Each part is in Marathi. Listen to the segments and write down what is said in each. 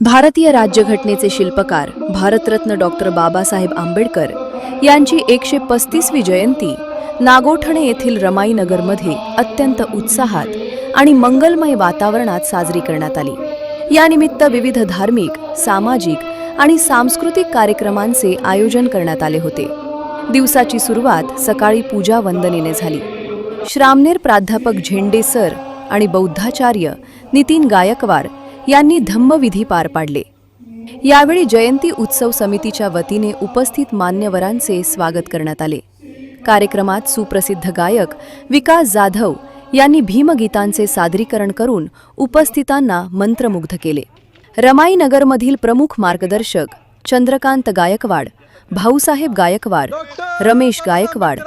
भारतीय राज्यघटनेचे शिल्पकार भारतरत्न डॉक्टर बाबासाहेब आंबेडकर यांची 135वी जयंती नागोठणे येथील रमाईनगरमध्ये अत्यंत उत्साहात आणि मंगलमय वातावरणात साजरी करण्यात आली। यानिमित्त विविध धार्मिक, सामाजिक आणि सांस्कृतिक कार्यक्रमांचे आयोजन करण्यात आले होते। दिवसाची सुरुवात सकाळी पूजा वंदनेने झाली। श्रामनेर प्राध्यापक झेंडे सर आणि बौद्धाचार्य नितीन गायकवाड यांनी धम्मविधी पार पाडले। यावेळी जयंती उत्सव समितीच्या वतीने उपस्थित मान्यवरांचे स्वागत करण्यात आले। कार्यक्रमात सुप्रसिद्ध गायक विकास जाधव यांनी भीमगीतांचे सादरीकरण करून उपस्थितांना मंत्रमुग्ध केले। रमाईनगरमधील प्रमुख मार्गदर्शक चंद्रकांत गायकवाड, भाऊसाहेब गायकवाड, रमेश गायकवाड,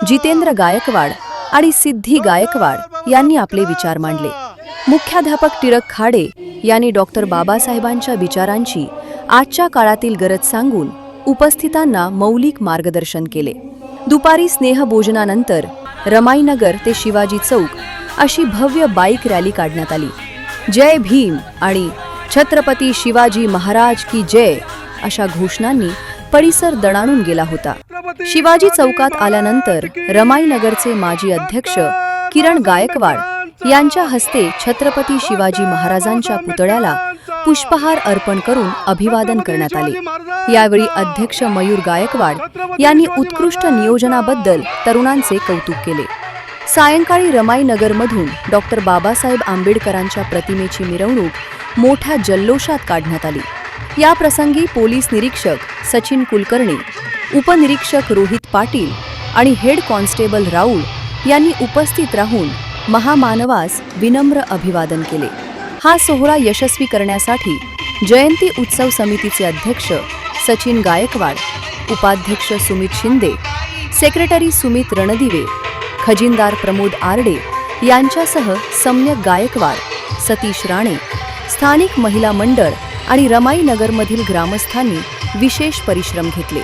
जितेंद्र गायकवाड आणि सिद्धी गायकवाड यांनी आपले विचार मांडले। मुख्याध्यापक टिळक खाडे यांनी डॉक्टर बाबासाहेबांच्या विचारांची आजच्या काळातील गरज सांगून उपस्थितांना मौलिक मार्गदर्शन केले। दुपारी स्नेहभोजनानंतर रमाईनगर ते शिवाजी चौक अशी भव्य बाईक रॅली काढण्यात आली। जय भीम आणि छत्रपती शिवाजी महाराज की जय अशा घोषणांनी परिसर दणाणून गेला होता। शिवाजी चौकात आल्यानंतर रमाईनगरचे माजी अध्यक्ष किरण गायकवाड यांच्या हस्ते छत्रपती शिवाजी महाराजांच्या पुतळ्याला पुष्पहार अर्पण करून अभिवादन करण्यात आले। यावेळी अध्यक्ष मयूर गायकवाड यांनी उत्कृष्ट नियोजनाबद्दल तरुणांचे कौतुक केले। सायंकाळी रमाईनगरमधून डॉक्टर बाबासाहेब आंबेडकरांच्या प्रतिमेची मिरवणूक मोठ्या जल्लोषात काढण्यात आली। या प्रसंगी पोलीस निरीक्षक सचिन कुलकर्णी, उपनिरीक्षक रोहित पाटील आणि हेड कॉन्स्टेबल राऊळ यांनी उपस्थित राहून महामानवास विनम्र अभिवादन केले। हा सोहळा यशस्वी करण्यासाठी जयंती उत्सव समितीचे अध्यक्ष सचिन गायकवाड, उपाध्यक्ष सुमित शिंदे, सेक्रेटरी सुमित रणदिवे, खजिनदार प्रमोद आरडे यांच्यासह सम्यक गायकवाड, सतीश राणे, स्थानिक महिला मंडळ आणि रमाईनगरमधील ग्रामस्थांनी विशेष परिश्रम घेतले।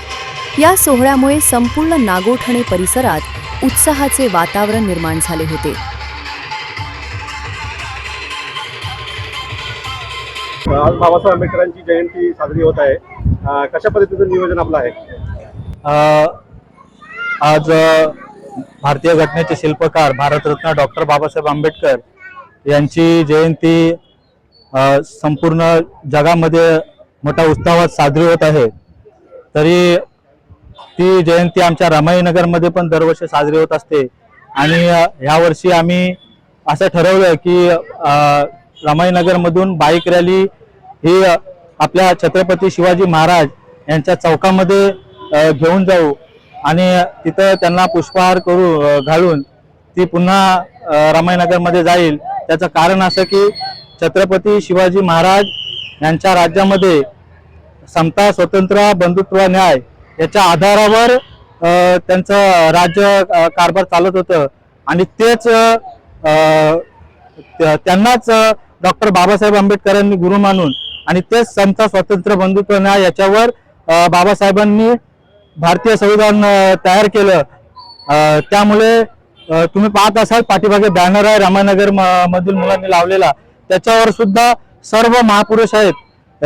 या सोहळ्यामुळे संपूर्ण नागोठणे परिसरात उत्साहाचे वातावरण निर्माण झाले होते। आज बाबासाहेब आंबेडकरांची जयंती साजरी होत आहे। कशा पद्धतीचं नियोजन आपलं आहे? आज भारतीय घटनेचे शिल्पकार भारतरत्न डॉक्टर बाबासाहेब आंबेडकर यांची जयंती संपूर्ण जगामध्ये मोठ्या उत्साहात साजरी होत आहे। तरी ती जयंती आमच्या रमाईनगरमध्ये पण दरवर्षी साजरी होत असते आणि यावर्षी आम्ही असं ठरवलं की रमाईनगरमधून बाईक रॅली ही आपल्या छत्रपती शिवाजी महाराज यांच्या चौकामध्ये घेऊन जाऊ आणि तिथं त्यांना पुष्पहार घालून ती पुन्हा रमाईनगरमध्ये जाईल। त्याचं कारण असं की छत्रपती शिवाजी महाराज यांच्या राज्यामध्ये समता, स्वातंत्र्य, बंधुत्व, न्याय याच्या आधारावर त्यांचं राज्य कारभार चालत होतं आणि तेच त्यांनाच डॉक्टर बाबासाहेब आंबेडकरांनी गुरु मानून आणि तेच समता, स्वातंत्र्य, बंधुत्व, न्याय याच्यावर बाबासाहेबांनी भारतीय संविधान तयार केलं। त्यामुळे तुम्ही पाहत असाल पाठीमागे बॅनर आहे रमाईनगर मधील मुलांनी लावलेला, त्याच्यावर सुद्धा सर्व महापुरुष आहेत।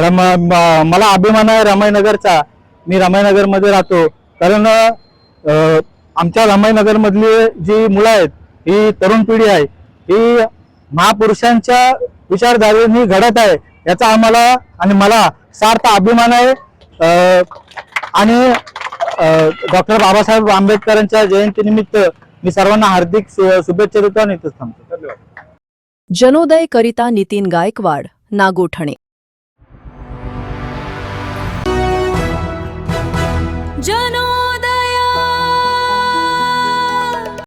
मला अभिमान आहे रमाईनगरचा, मी रमाईनगरमध्ये राहतो कारण आमच्या रमाईनगरमधली जी मुलं आहेत, ही तरुण पिढी आहे, ही महापुरुषांच्या विचारधारेने घडत आहे। याचा आम्हाला आणि मला सार्थ अभिमान आहे आणि डॉक्टर बाबासाहेब आंबेडकरांच्या जयंतीनिमित्त मी सर्वांना हार्दिक शुभेच्छा देतो आणि इथेच थांबतो। धन्यवाद। जनोदय करिता नितीन गायकवाड, नागोठणे।